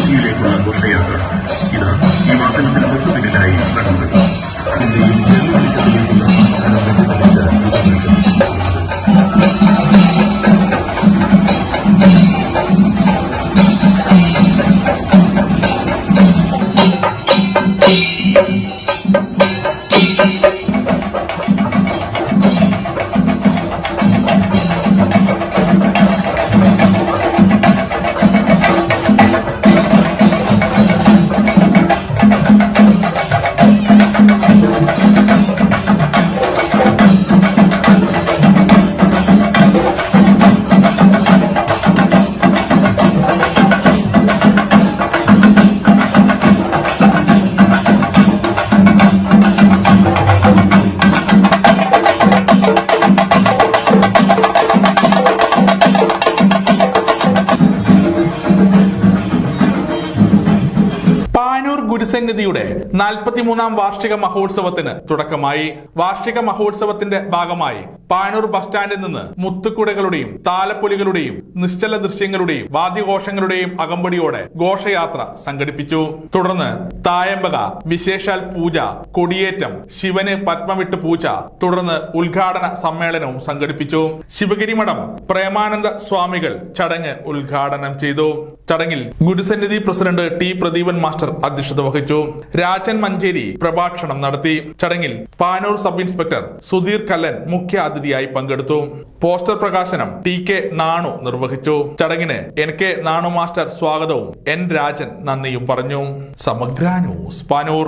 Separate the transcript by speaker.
Speaker 1: സമൃദ്ധിയിലേക്കുള്ള ഘോഷയാത്ര ഇതാ ഈ വാഹനത്തിന് തൊട്ടു പിന്നിലായി നടന്നത്. ഇന്ത്യയിൽ വെല്ലുവിളികളിലേക്കുള്ള സംസ്കാരം വെട്ടിത്തെളിച്ച യുവദേശം.
Speaker 2: പാനൂർ ഗുരുസന്നിധിയുടെ 43-ാം വാർഷിക മഹോത്സവത്തിന് തുടക്കമായി. വാർഷിക മഹോത്സവത്തിന്റെ ഭാഗമായി പാനൂർ ബസ് സ്റ്റാൻഡിൽ നിന്ന് മുത്തുക്കുടകളുടെയും താലപ്പൊലികളുടെയും നിശ്ചല ദൃശ്യങ്ങളുടെയും വാദ്യഘോഷങ്ങളുടെയും അകമ്പടിയോടെ ഘോഷയാത്ര സംഘടിപ്പിച്ചു. തുടർന്ന് തായമ്പക, വിശേഷാൽ പൂജ, കൊടിയേറ്റം, ശിവന് പത്മവിട്ട് പൂജ, തുടർന്ന് ഉദ്ഘാടന സമ്മേളനവും സംഘടിപ്പിച്ചു. ശിവഗിരി മഠം പ്രേമാനന്ദ സ്വാമികൾ ചടങ്ങ് ഉദ്ഘാടനം ചെയ്തു. ചടങ്ങിൽ ഗുരുസന്നിധി പ്രസിഡന്റ് ടി പ്രദീപൻ മാസ്റ്റർ അധ്യക്ഷത വഹിച്ചു. രാജൻ മഞ്ചേരി പ്രഭാഷണം നടത്തി. ചടങ്ങിൽ പാനൂർ സബ് ഇൻസ്പെക്ടർ സുധീർ കല്ലൻ മുഖ്യ അതിഥിയായി പങ്കെടുത്തു. പോസ്റ്റർ പ്രകാശനം ടി കെ നാണു നിർവഹിച്ചു. ചടങ്ങിന് എൻ കെ നാണു മാസ്റ്റർ സ്വാഗതവും എൻ രാജൻ നന്ദിയും പറഞ്ഞു. സമഗ്ര ന്യൂസ് പാനൂർ.